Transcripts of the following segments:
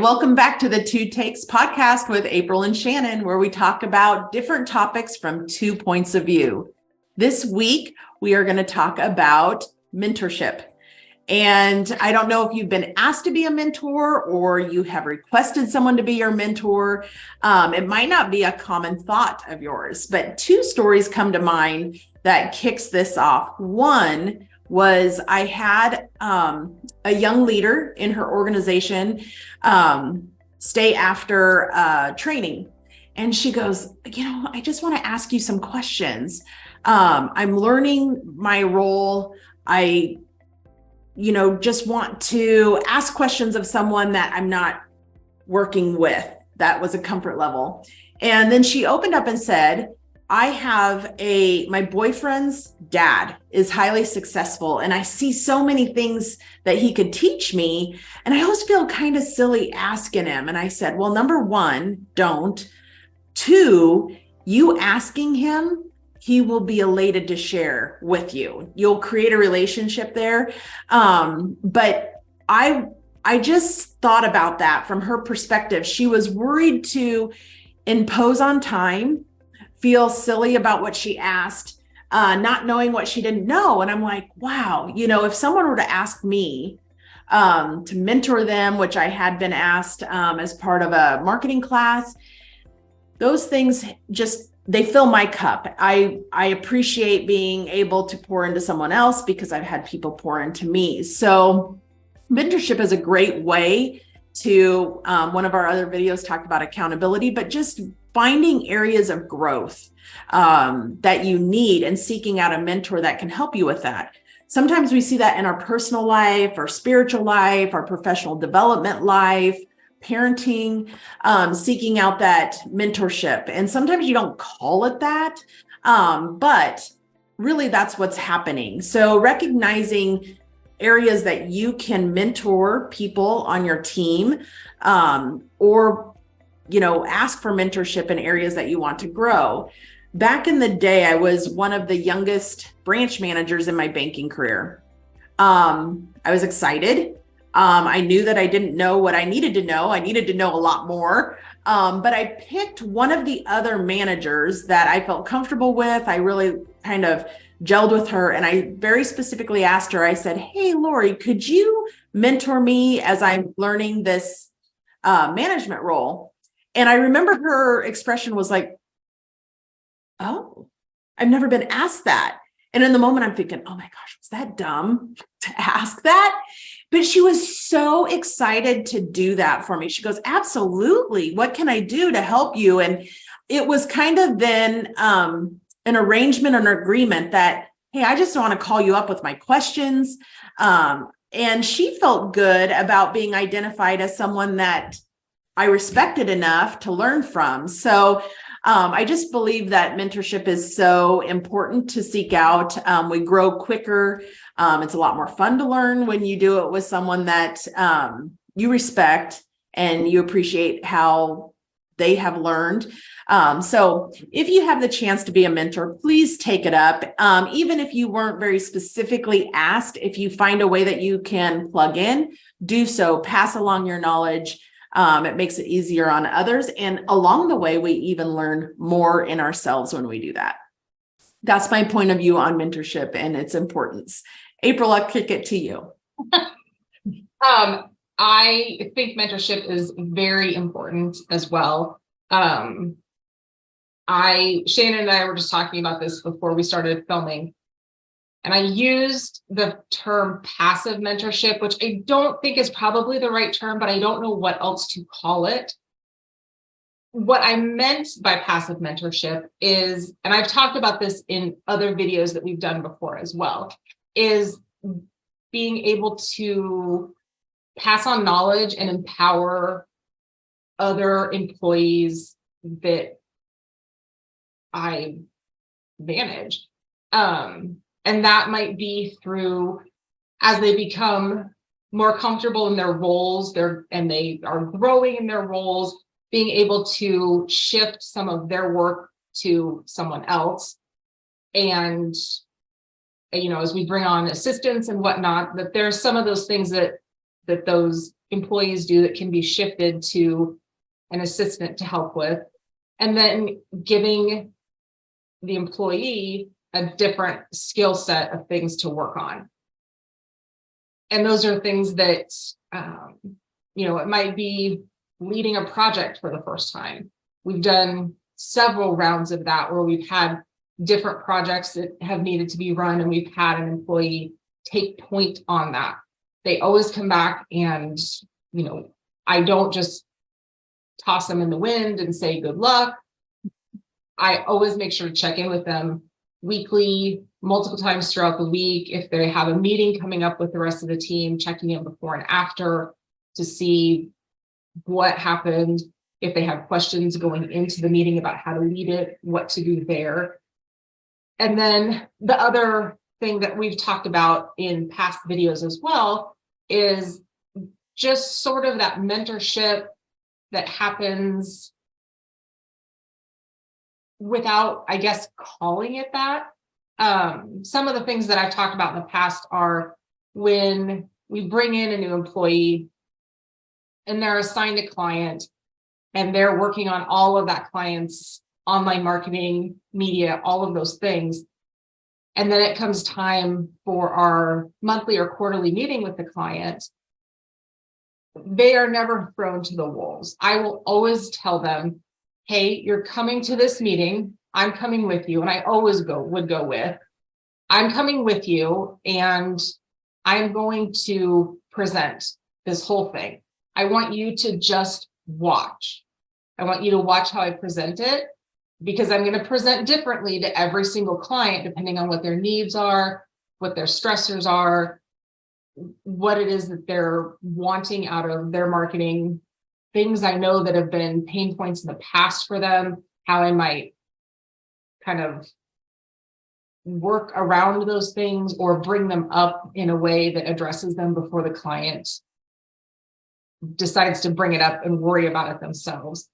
welcome back to the 2TAKES podcast with April and Shannon, where we talk about different topics from 2 points of view. This week, we are going to talk about mentorship. And I don't know if you've been asked to be a mentor or you have requested someone to be your mentor. It might not be a common thought of yours, but 2 stories come to mind that kicks this off. One was I had a young leader in her organization stay after training. And she goes, I just want to ask you some questions. I'm learning my role. I just want to ask questions of someone that I'm not working with. That was a comfort level. And then she opened up and said, I have my boyfriend's dad is highly successful, and I see so many things that he could teach me. And I always feel kind of silly asking him. And I said, well, number 1, don't. 2, you asking him, he will be elated to share with you. You'll create a relationship there. But I just thought about that from her perspective. She was worried to impose on time, feel silly about what she asked, not knowing what she didn't know. And I'm like, wow, if someone were to ask me to mentor them, which I had been asked as part of a marketing class, those things they fill my cup. I appreciate being able to pour into someone else because I've had people pour into me. So mentorship is a great way to, one of our other videos talked about accountability, but just finding areas of growth that you need and seeking out a mentor that can help you with that. Sometimes we see that in our personal life, our spiritual life, our professional development life, parenting, seeking out that mentorship. And sometimes you don't call it that, but really that's what's happening. So recognizing areas that you can mentor people on your team, or ask for mentorship in areas that you want to grow. Back in the day, I was one of the youngest branch managers in my banking career. I was excited. I knew that I didn't know what I needed to know. I needed to know a lot more. But I picked one of the other managers that I felt comfortable with. I really kind of gelled with her. And I very specifically asked her, I said, hey, Lori, could you mentor me as I'm learning this management role? And I remember her expression was like, oh, I've never been asked that. And in the moment I'm thinking, oh my gosh, was that dumb to ask that? But she was so excited to do that for me. She goes, absolutely. What can I do to help you? And it was kind of then an arrangement, an agreement that, hey, I just want to call you up with my questions. And she felt good about being identified as someone that I respected enough to learn from. So I just believe that mentorship is so important to seek out. We grow quicker. It's a lot more fun to learn when you do it with someone that you respect and you appreciate how they have learned. So if you have the chance to be a mentor, please take it up. Even if you weren't very specifically asked, if you find a way that you can plug in, do so, pass along your knowledge. It makes it easier on others. And along the way, we even learn more in ourselves when we do that. That's my point of view on mentorship and its importance. April, I'll kick it to you. I think mentorship is very important as well. Shannon and I were just talking about this before we started filming. And I used the term passive mentorship, which I don't think is probably the right term, but I don't know what else to call it. What I meant by passive mentorship is, and I've talked about this in other videos that we've done before as well, is being able to pass on knowledge and empower other employees that I manage. And that might be through, as they become more comfortable in their roles, and they are growing in their roles, being able to shift some of their work to someone else. And, as we bring on assistants and whatnot, that there's some of those things that those employees do that can be shifted to an assistant to help with, and then giving the employee a different skill set of things to work on. And those are things that, it might be leading a project for the first time. We've done several rounds of that where we've had different projects that have needed to be run, and we've had an employee take point on that. They always come back, and, I don't just toss them in the wind and say good luck. I always make sure to check in with them weekly, multiple times throughout the week. If they have a meeting coming up with the rest of the team, checking in before and after to see what happened. If they have questions going into the meeting about how to lead it, what to do there. And then the other thing that we've talked about in past videos as well is just sort of that mentorship that happens without, I guess, calling it that. Some of the things that I've talked about in the past are when we bring in a new employee and they're assigned a client and they're working on all of that client's online marketing, media, all of those things. And then it comes time for our monthly or quarterly meeting with the client. They are never thrown to the wolves. I will always tell them, hey, you're coming to this meeting. I'm coming with you. And I always would go with, I'm coming with you and I'm going to present this whole thing. I want you to just watch. I want you to watch how I present it, because I'm going to present differently to every single client, depending on what their needs are, what their stressors are, what it is that they're wanting out of their marketing, things I know that have been pain points in the past for them, how I might kind of work around those things or bring them up in a way that addresses them before the client decides to bring it up and worry about it themselves.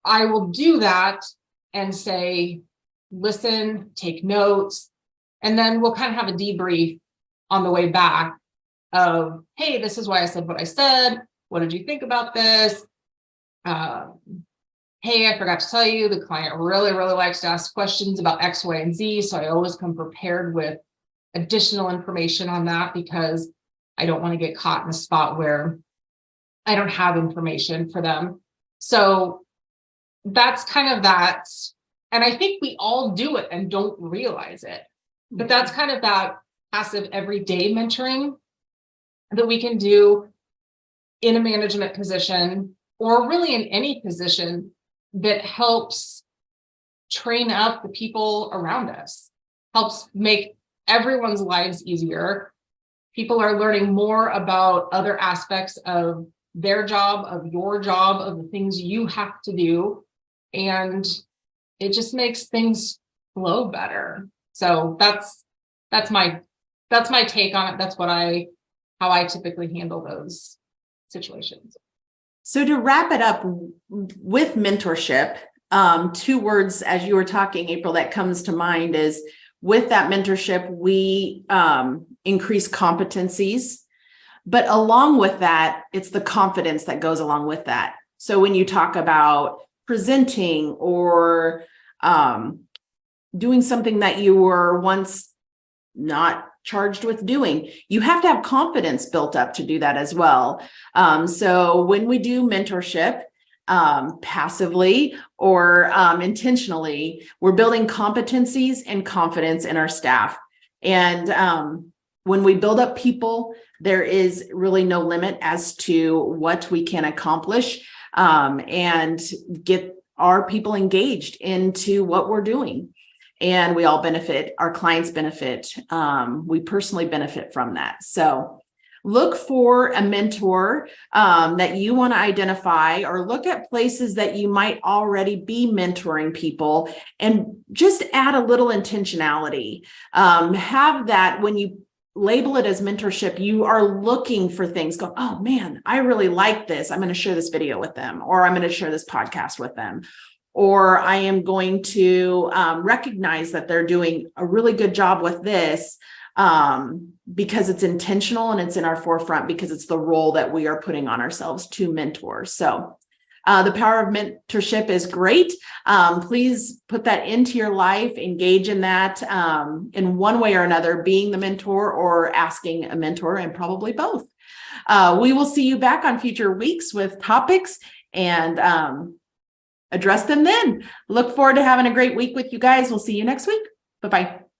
I will do that and say, listen, take notes, and then we'll kind of have a debrief on the way back of, hey, this is why I said what I said. What did you think about this? Hey, I forgot to tell you, the client really, really likes to ask questions about X, Y, and Z. So I always come prepared with additional information on that, because I don't want to get caught in a spot where I don't have information for them. So that's kind of that. And I think we all do it and don't realize it. But that's kind of that passive everyday mentoring that we can do in a management position, or really in any position, that helps train up the people around us, helps make everyone's lives easier. People are learning more about other aspects of their job, of your job, of the things you have to do. And it just makes things flow better. So that's my take on it. That's how I typically handle those situations. So to wrap it up with mentorship, two words as you were talking, April, that comes to mind is, with that mentorship, we increase competencies, but along with that, it's the confidence that goes along with that. So when you talk about presenting or doing something that you were once not charged with doing, you have to have confidence built up to do that as well. So when we do mentorship, passively or intentionally, we're building competencies and confidence in our staff. And when we build up people, there is really no limit as to what we can accomplish and get our people engaged into what we're doing. And we all benefit, our clients benefit. We personally benefit from that. So look for a mentor that you want to identify, or look at places that you might already be mentoring people, and just add a little intentionality. Have that when you label it as mentorship, you are looking for things, go, oh man, I really like this. I'm going to share this video with them, or I'm going to share this podcast with them. Or I am going to recognize that they're doing a really good job with this. because it's intentional and it's in our forefront because it's the role that we are putting on ourselves to mentor. So the power of mentorship is great. Please put that into your life, engage in that in one way or another, being the mentor or asking a mentor, and probably both. We will see you back on future weeks with topics and address them then. Look forward to having a great week with you guys. We'll see you next week. Bye-bye.